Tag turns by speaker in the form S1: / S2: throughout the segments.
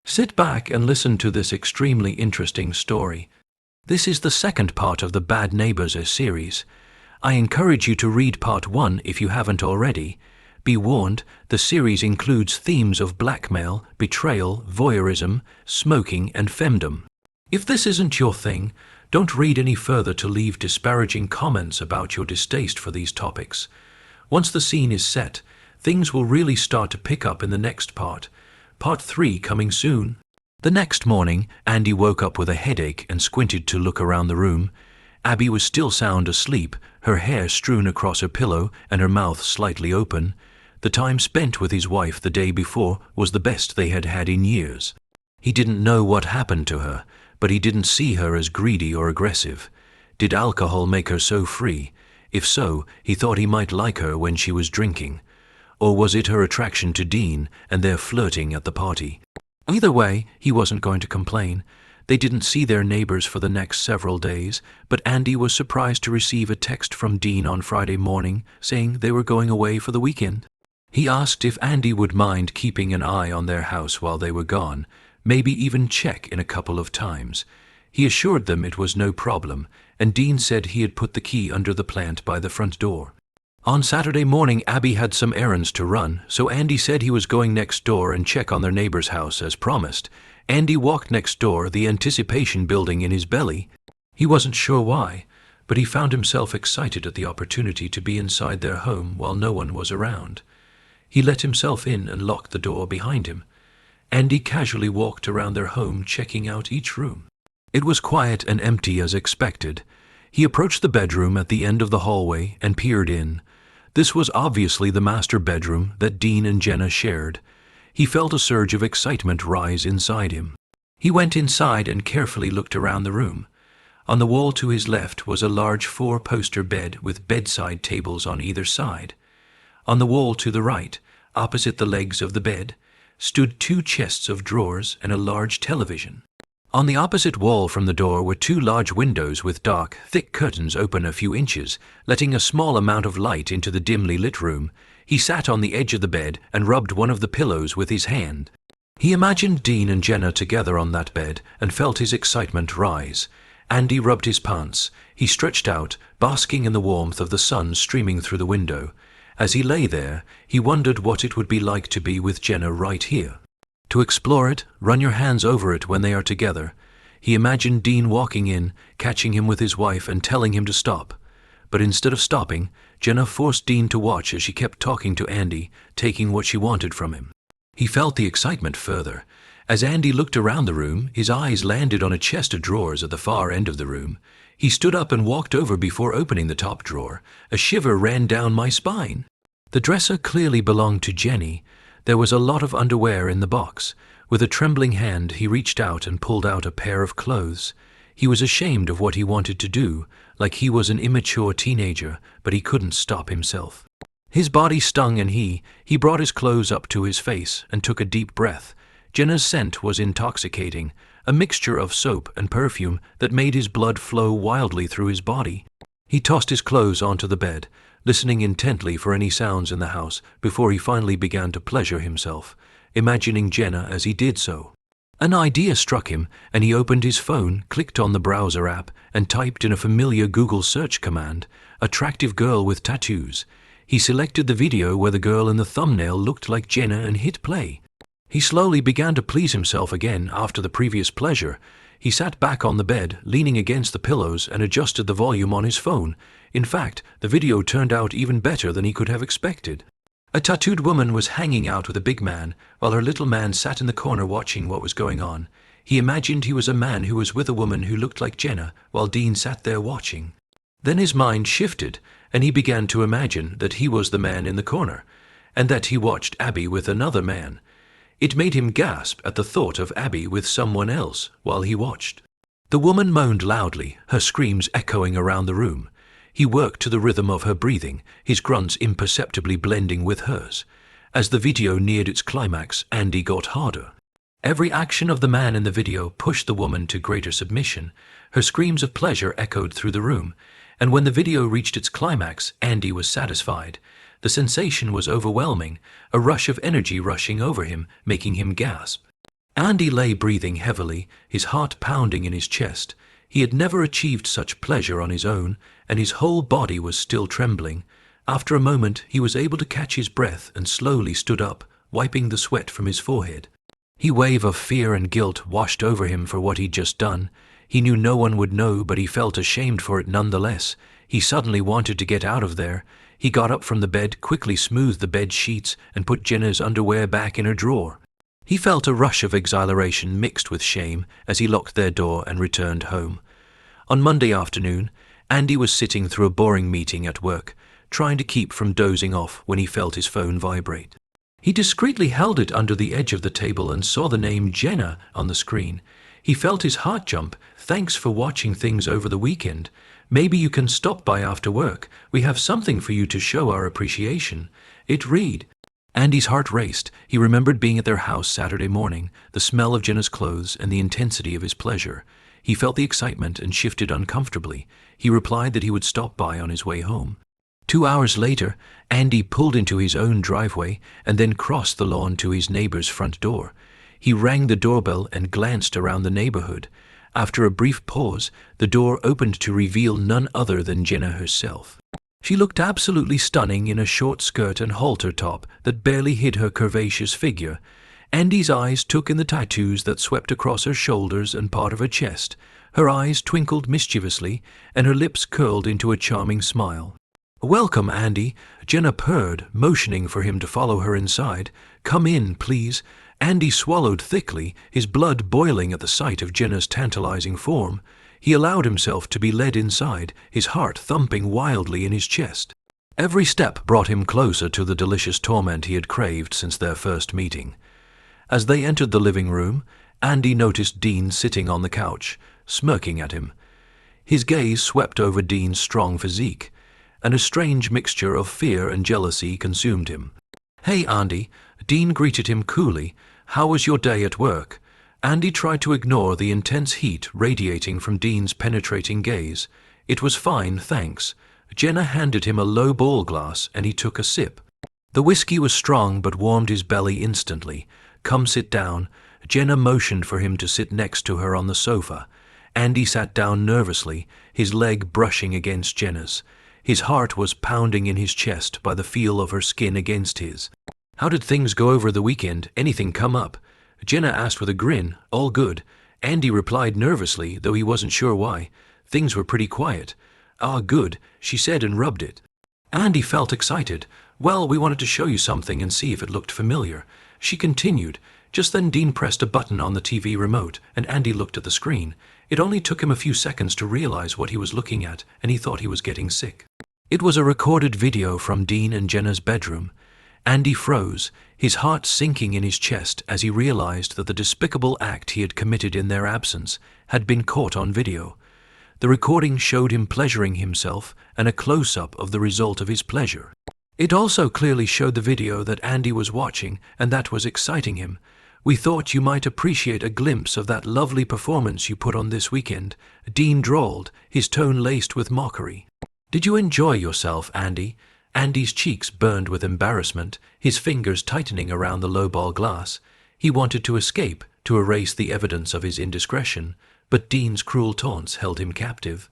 S1: Sit back and listen to this extremely interesting story. This is the second part of the Bad Neighbors series. I encourage you to read part 1 if you haven't already. Be warned, the series includes themes of blackmail, betrayal, voyeurism, smoking, and femdom. If this isn't your thing, don't read any further to leave disparaging comments about your distaste for these topics. Once the scene is set, things will really start to pick up in the next part. Part 3 coming soon. The next morning, Andy woke up with a headache and squinted to look around the room. Abby was still sound asleep, her hair strewn across her pillow and her mouth slightly open. The time spent with his wife the day before was the best they had had in years. He didn't know what happened to her, but he didn't see her as greedy or aggressive. Did alcohol make her so free? If so, he thought he might like her when she was drinking. Or was it her attraction to Dean and their flirting at the party? Either way, he wasn't going to complain. They didn't see their neighbors for the next several days, but Andy was surprised to receive a text from Dean on Friday morning saying they were going away for the weekend. He asked if Andy would mind keeping an eye on their house while they were gone, maybe even check in a couple of times. He assured them it was no problem, and Dean said he had put the key under the plant by the front door. On Saturday morning, Abby had some errands to run, so Andy said he was going next door and check on their neighbor's house as promised. Andy walked next door, the anticipation building in his belly. He wasn't sure why, but he found himself excited at the opportunity to be inside their home while no one was around. He let himself in and locked the door behind him. Andy casually walked around their home, checking out each room. It was quiet and empty as expected. He approached the bedroom at the end of the hallway and peered in. This was obviously the master bedroom that Dean and Jenna shared. He felt a surge of excitement rise inside him. He went inside and carefully looked around the room. On the wall to his left was a large 4-poster bed with bedside tables on either side. On the wall to the right, opposite the legs of the bed, stood 2 chests of drawers and a large television. On the opposite wall from the door were 2 large windows with dark, thick curtains open a few inches, letting a small amount of light into the dimly lit room. He sat on the edge of the bed and rubbed one of the pillows with his hand. He imagined Dean and Jenna together on that bed and felt his excitement rise. Andy rubbed his pants. He stretched out, basking in the warmth of the sun streaming through the window. As he lay there, he wondered what it would be like to be with Jenna right here. To explore it, run your hands over it when they are together. He imagined Dean walking in, catching him with his wife and telling him to stop. But instead of stopping, Jenna forced Dean to watch as she kept talking to Andy, taking what she wanted from him. He felt the excitement further. As Andy looked around the room, his eyes landed on a chest of drawers at the far end of the room. He stood up and walked over before opening the top drawer. A shiver ran down my spine. The dresser clearly belonged to Jenny. There was a lot of underwear in the box. With a trembling hand, he reached out and pulled out a pair of clothes. He was ashamed of what he wanted to do, like he was an immature teenager, but he couldn't stop himself. His body stung and he brought his clothes up to his face and took a deep breath. Jenna's scent was intoxicating, a mixture of soap and perfume that made his blood flow wildly through his body. He tossed his clothes onto the bed, listening intently for any sounds in the house before he finally began to pleasure himself, imagining Jenna as he did so. An idea struck him, and he opened his phone, clicked on the browser app, and typed in a familiar Google search command, "attractive girl with tattoos." He selected the video where the girl in the thumbnail looked like Jenna and hit play. He slowly began to please himself again after the previous pleasure. He sat back on the bed, leaning against the pillows, and adjusted the volume on his phone. In fact, the video turned out even better than he could have expected. A tattooed woman was hanging out with a big man, while her little man sat in the corner watching what was going on. He imagined he was a man who was with a woman who looked like Jenna, while Dean sat there watching. Then his mind shifted, and he began to imagine that he was the man in the corner, and that he watched Abby with another man. It made him gasp at the thought of Abby with someone else while he watched. The woman moaned loudly, her screams echoing around the room. He worked to the rhythm of her breathing, his grunts imperceptibly blending with hers. As the video neared its climax, Andy got harder. Every action of the man in the video pushed the woman to greater submission. Her screams of pleasure echoed through the room, and when the video reached its climax, Andy was satisfied. The sensation was overwhelming, a rush of energy rushing over him, making him gasp. Andy lay breathing heavily, his heart pounding in his chest. He had never achieved such pleasure on his own, and his whole body was still trembling. After a moment, he was able to catch his breath and slowly stood up, wiping the sweat from his forehead. A wave of fear and guilt washed over him for what he'd just done. He knew no one would know, but he felt ashamed for it nonetheless. He suddenly wanted to get out of there. He got up from the bed, quickly smoothed the bed sheets, and put Jenna's underwear back in her drawer. He felt a rush of exhilaration mixed with shame as he locked their door and returned home. On Monday afternoon, Andy was sitting through a boring meeting at work, trying to keep from dozing off when he felt his phone vibrate. He discreetly held it under the edge of the table and saw the name Jenna on the screen. He felt his heart jump. "Thanks for watching things over the weekend. Maybe you can stop by after work. We have something for you to show our appreciation." It read. Andy's heart raced. He remembered being at their house Saturday morning, the smell of Jenna's clothes and the intensity of his pleasure. He felt the excitement and shifted uncomfortably. He replied that he would stop by on his way home. 2 hours later, Andy pulled into his own driveway and then crossed the lawn to his neighbor's front door. He rang the doorbell and glanced around the neighborhood. After a brief pause, the door opened to reveal none other than Jenna herself. She looked absolutely stunning in a short skirt and halter top that barely hid her curvaceous figure. Andy's eyes took in the tattoos that swept across her shoulders and part of her chest. Her eyes twinkled mischievously, and her lips curled into a charming smile. "Welcome, Andy," Jenna purred, motioning for him to follow her inside. "Come in, please." Andy swallowed thickly, his blood boiling at the sight of Jenna's tantalizing form. He allowed himself to be led inside, his heart thumping wildly in his chest. Every step brought him closer to the delicious torment he had craved since their first meeting. As they entered the living room, Andy noticed Dean sitting on the couch, smirking at him. His gaze swept over Dean's strong physique, and a strange mixture of fear and jealousy consumed him. "Hey, Andy," Dean greeted him coolly. "How was your day at work?" Andy tried to ignore the intense heat radiating from Dean's penetrating gaze. "It was fine, thanks." Jenna handed him a low ball glass and he took a sip. The whiskey was strong but warmed his belly instantly. "Come sit down." Jenna motioned for him to sit next to her on the sofa. Andy sat down nervously, his leg brushing against Jenna's. His heart was pounding in his chest by the feel of her skin against his. "How did things go over the weekend? Anything come up?" Jenna asked with a grin. "All good." Andy replied nervously, though he wasn't sure why. "Things were pretty quiet." "Ah, good," she said and rubbed it. Andy felt excited. "Well, we wanted to show you something and see if it looked familiar." She continued. Just then Dean pressed a button on the TV remote, and Andy looked at the screen. It only took him a few seconds to realize what he was looking at, and he thought he was getting sick. It was a recorded video from Dean and Jenna's bedroom. Andy froze, his heart sinking in his chest as he realized that the despicable act he had committed in their absence had been caught on video. The recording showed him pleasuring himself and a close-up of the result of his pleasure. It also clearly showed the video that Andy was watching, and that was exciting him. "We thought you might appreciate a glimpse of that lovely performance you put on this weekend," Dean drawled, his tone laced with mockery. "Did you enjoy yourself, Andy?" Andy's cheeks burned with embarrassment, his fingers tightening around the lowball glass. He wanted to escape, to erase the evidence of his indiscretion, but Dean's cruel taunts held him captive.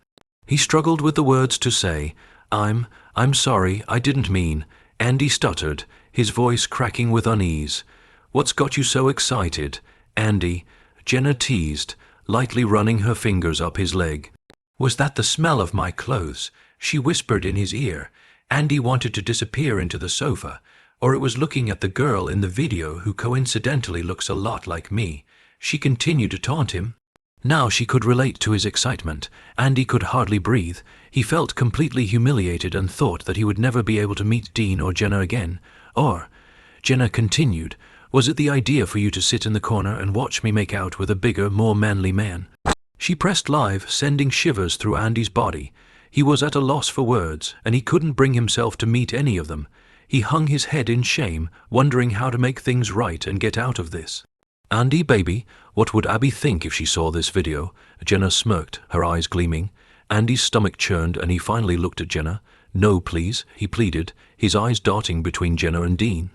S1: He struggled with the words to say, I'm sorry, I didn't mean." Andy stuttered, his voice cracking with unease. "What's got you so excited, Andy?" Jenna teased, lightly running her fingers up his leg. "Was that the smell of my clothes?" she whispered in his ear. Andy wanted to disappear into the sofa, or it was looking at the girl in the video who coincidentally looks a lot like me. She continued to taunt him. Now she could relate to his excitement. Andy could hardly breathe. He felt completely humiliated and thought that he would never be able to meet Dean or Jenna again. Or, Jenna continued, "Was it the idea for you to sit in the corner and watch me make out with a bigger, more manly man?" She pressed live, sending shivers through Andy's body. He was at a loss for words, and he couldn't bring himself to meet any of them. He hung his head in shame, wondering how to make things right and get out of this. "Andy, baby, what would Abby think if she saw this video?" Jenna smirked, her eyes gleaming. Andy's stomach churned and he finally looked at Jenna. "No, please," he pleaded, his eyes darting between Jenna and Dean.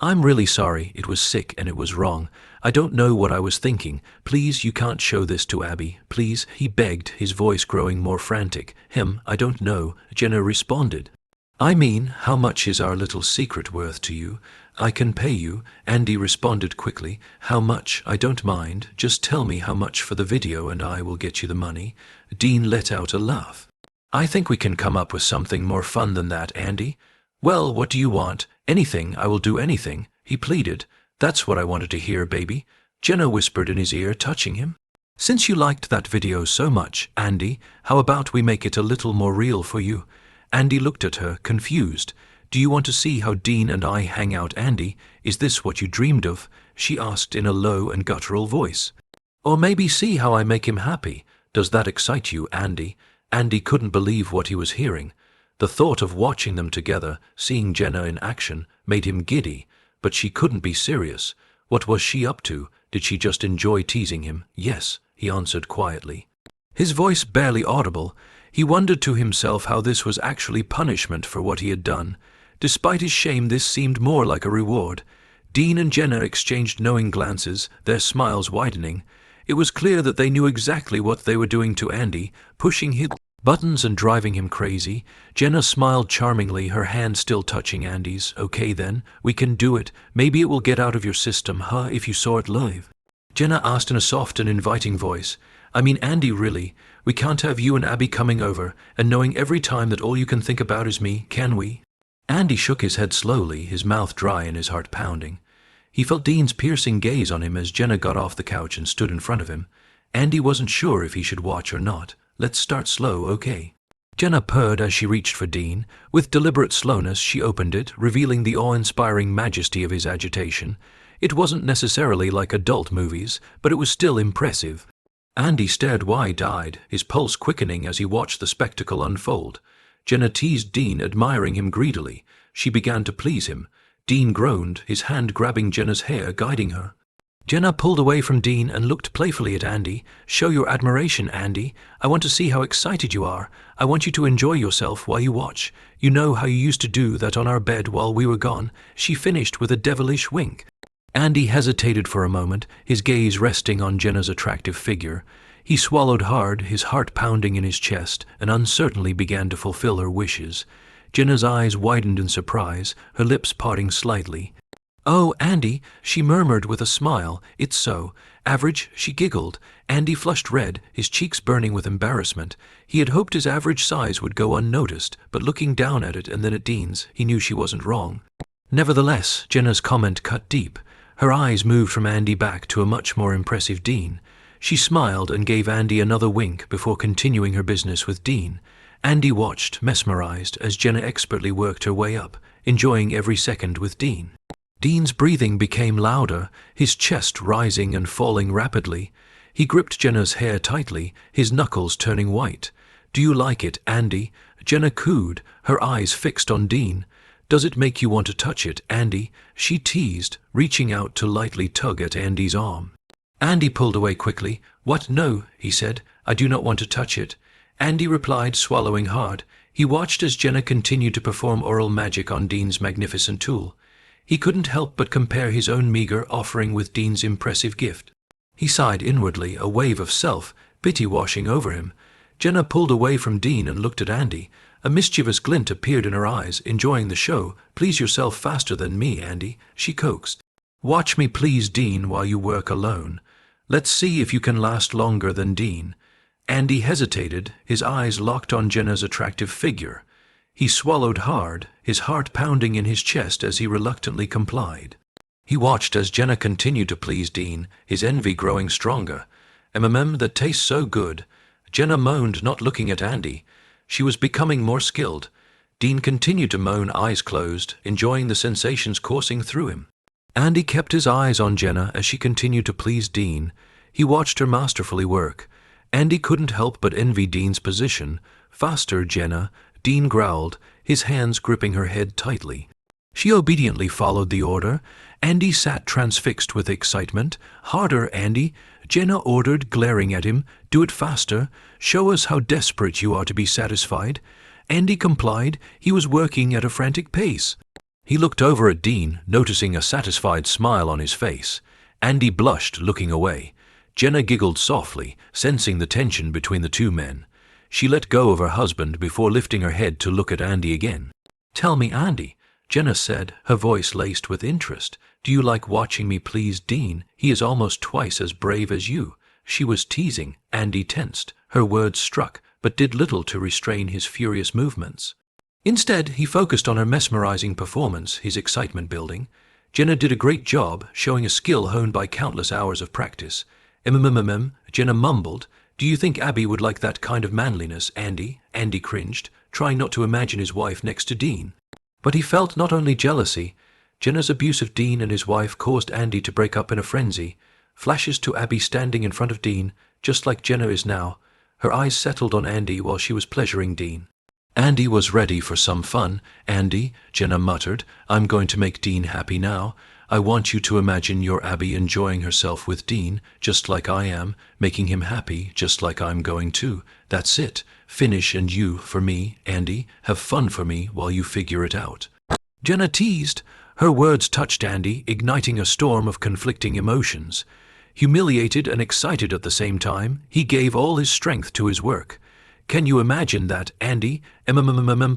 S1: I'm really sorry, it was sick and it was wrong. I don't know what I was thinking. Please, you can't show this to Abby. Please, he begged, his voice growing more frantic. I don't know, Jenna responded. I mean, how much is our little secret worth to you? I can pay you, Andy responded quickly. How much? I don't mind. Just tell me how much for the video and I will get you the money. Dean let out a laugh. I think we can come up with something more fun than that, Andy. Well, what do you want? Anything, I will do anything, he pleaded. That's what I wanted to hear, baby, Jenna whispered in his ear, touching him. Since you liked that video so much, Andy, how about we make it a little more real for you? Andy looked at her, confused. Do you want to see how Dean and I hang out, Andy? Is this what you dreamed of? She asked in a low and guttural voice. Or maybe see how I make him happy. Does that excite you, Andy? Andy couldn't believe what he was hearing. The thought of watching them together, seeing Jenna in action, made him giddy, but she couldn't be serious. What was she up to? Did she just enjoy teasing him? Yes, he answered quietly. His voice barely audible. He wondered to himself how this was actually punishment for what he had done. Despite his shame, this seemed more like a reward. Dean and Jenna exchanged knowing glances, their smiles widening. It was clear that they knew exactly what they were doing to Andy, pushing his buttons and driving him crazy. Jenna smiled charmingly, her hand still touching Andy's. Okay then, we can do it. Maybe it will get out of your system, if you saw it live. Jenna asked in a soft and inviting voice. I mean, Andy, really, we can't have you and Abby coming over and knowing every time that all you can think about is me, can we? Andy shook his head slowly, his mouth dry and his heart pounding. He felt Dean's piercing gaze on him as Jenna got off the couch and stood in front of him. Andy wasn't sure if he should watch or not. Let's start slow, okay? Jenna purred as she reached for Dean. With deliberate slowness, she opened it, revealing the awe-inspiring majesty of his agitation. It wasn't necessarily like adult movies, but it was still impressive. Andy stared wide-eyed, his pulse quickening as he watched the spectacle unfold. Jenna teased Dean, admiring him greedily. She began to please him. Dean groaned, his hand grabbing Jenna's hair, guiding her. Jenna pulled away from Dean and looked playfully at Andy. Show your admiration, Andy. I want to see how excited you are. I want you to enjoy yourself while you watch. You know how you used to do that on our bed while we were gone, she finished with a devilish wink. Andy hesitated for a moment, his gaze resting on Jenna's attractive figure. He swallowed hard, his heart pounding in his chest, and uncertainly began to fulfill her wishes. Jenna's eyes widened in surprise, her lips parting slightly. Oh, Andy, she murmured with a smile. It's so average, she giggled. Andy flushed red, his cheeks burning with embarrassment. He had hoped his average size would go unnoticed, but looking down at it and then at Dean's, he knew she wasn't wrong. Nevertheless, Jenna's comment cut deep. Her eyes moved from Andy back to a much more impressive Dean. She smiled and gave Andy another wink before continuing her business with Dean. Andy watched, mesmerized, as Jenna expertly worked her way up, enjoying every second with Dean. Dean's breathing became louder, his chest rising and falling rapidly. He gripped Jenna's hair tightly, his knuckles turning white. Do you like it, Andy? Jenna cooed, her eyes fixed on Dean. Does it make you want to touch it, Andy? She teased, reaching out to lightly tug at Andy's arm. Andy pulled away quickly. What? No, he said. I do not want to touch it. Andy replied, swallowing hard. He watched as Jenna continued to perform oral magic on Dean's magnificent tool. He couldn't help but compare his own meager offering with Dean's impressive gift. He sighed inwardly, a wave of self-pity washing over him. Jenna pulled away from Dean and looked at Andy. A mischievous glint appeared in her eyes, enjoying the show. Please yourself faster than me, Andy, she coaxed. Watch me please, Dean, while you work alone. Let's see if you can last longer than Dean. Andy hesitated, his eyes locked on Jenna's attractive figure. He swallowed hard, his heart pounding in his chest as he reluctantly complied. He watched as Jenna continued to please Dean, his envy growing stronger. That tastes so good. Jenna moaned, not looking at Andy. She was becoming more skilled. Dean continued to moan, eyes closed, enjoying the sensations coursing through him. Andy kept his eyes on Jenna as she continued to please Dean. He watched her masterfully work. Andy couldn't help but envy Dean's position. Faster, Jenna, Dean growled, his hands gripping her head tightly. She obediently followed the order. Andy sat transfixed with excitement. Harder, Andy, Jenna ordered, glaring at him. Do it faster. Show us how desperate you are to be satisfied. Andy complied. He was working at a frantic pace. He looked over at Dean, noticing a satisfied smile on his face. Andy blushed, looking away. Jenna giggled softly, sensing the tension between the two men. She let go of her husband before lifting her head to look at Andy again. "Tell me, Andy," Jenna said, her voice laced with interest. "Do you like watching me please Dean? He is almost twice as brave as you." She was teasing. Andy tensed. Her words struck, but did little to restrain his furious movements. Instead, he focused on her mesmerizing performance, his excitement building. Jenna did a great job, showing a skill honed by countless hours of practice. Jenna mumbled. "Do you think Abby would like that kind of manliness, Andy?" Andy cringed, trying not to imagine his wife next to Dean. But he felt not only jealousy. Jenna's abuse of Dean and his wife caused Andy to break up in a frenzy. Flashes to Abby standing in front of Dean, just like Jenna is now. Her eyes settled on Andy while she was pleasuring Dean. Andy was ready for some fun. "Andy," Jenna muttered, "I'm going to make Dean happy now. I want you to imagine you're Abby enjoying herself with Dean, just like I am, making him happy, just like I'm going to. That's it. Finish, and you, for me, Andy, have fun for me while you figure it out." Jenna teased. Her words touched Andy, igniting a storm of conflicting emotions. Humiliated and excited at the same time, he gave all his strength to his work. "Can you imagine that, Andy?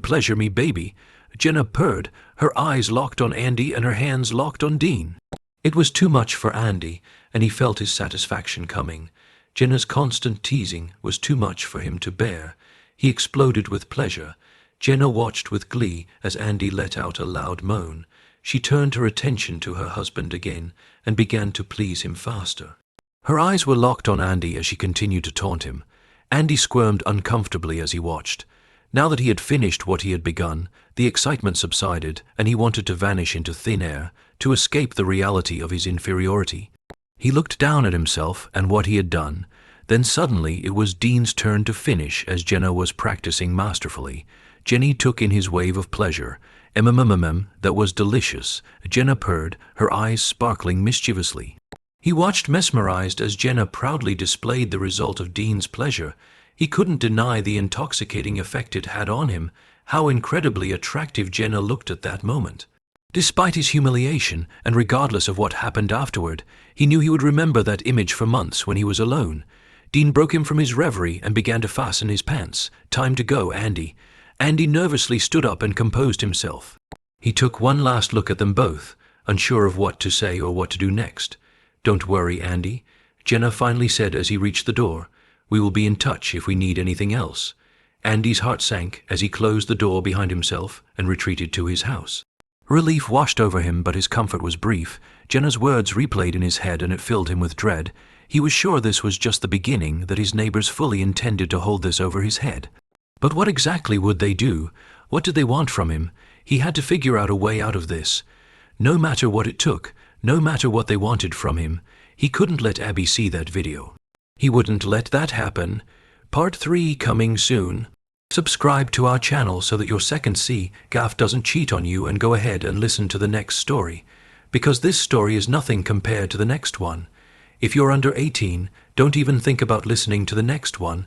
S1: Pleasure me, baby." Jenna purred, her eyes locked on Andy and her hands locked on Dean. It was too much for Andy, and he felt his satisfaction coming. Jenna's constant teasing was too much for him to bear. He exploded with pleasure. Jenna watched with glee as Andy let out a loud moan. She turned her attention to her husband again and began to please him faster. Her eyes were locked on Andy as she continued to taunt him. Andy squirmed uncomfortably as he watched. Now that he had finished what he had begun, the excitement subsided and he wanted to vanish into thin air, to escape the reality of his inferiority. He looked down at himself and what he had done. Then suddenly it was Dean's turn to finish as Jenna was practicing masterfully. Jenny took in his wave of pleasure. That was delicious. Jenna purred, her eyes sparkling mischievously. He watched mesmerized as Jenna proudly displayed the result of Dean's pleasure. He couldn't deny the intoxicating effect it had on him. How incredibly attractive Jenna looked at that moment. Despite his humiliation, and regardless of what happened afterward, he knew he would remember that image for months when he was alone. Dean broke him from his reverie and began to fasten his pants. "Time to go, Andy." Andy nervously stood up and composed himself. He took one last look at them both, unsure of what to say or what to do next. "Don't worry, Andy," Jenna finally said as he reached the door. "We will be in touch if we need anything else." Andy's heart sank as he closed the door behind himself and retreated to his house. Relief washed over him, but his comfort was brief. Jenna's words replayed in his head and it filled him with dread. He was sure this was just the beginning, that his neighbors fully intended to hold this over his head. But what exactly would they do? What did they want from him? He had to figure out a way out of this. No matter what it took, no matter what they wanted from him, he couldn't let Abby see that video. He wouldn't let that happen. Part 3 coming soon. Subscribe to our channel so that your second C gaff doesn't cheat on you, and go ahead and listen to the next story. Because this story is nothing compared to the next one. If you're under 18, don't even think about listening to the next one.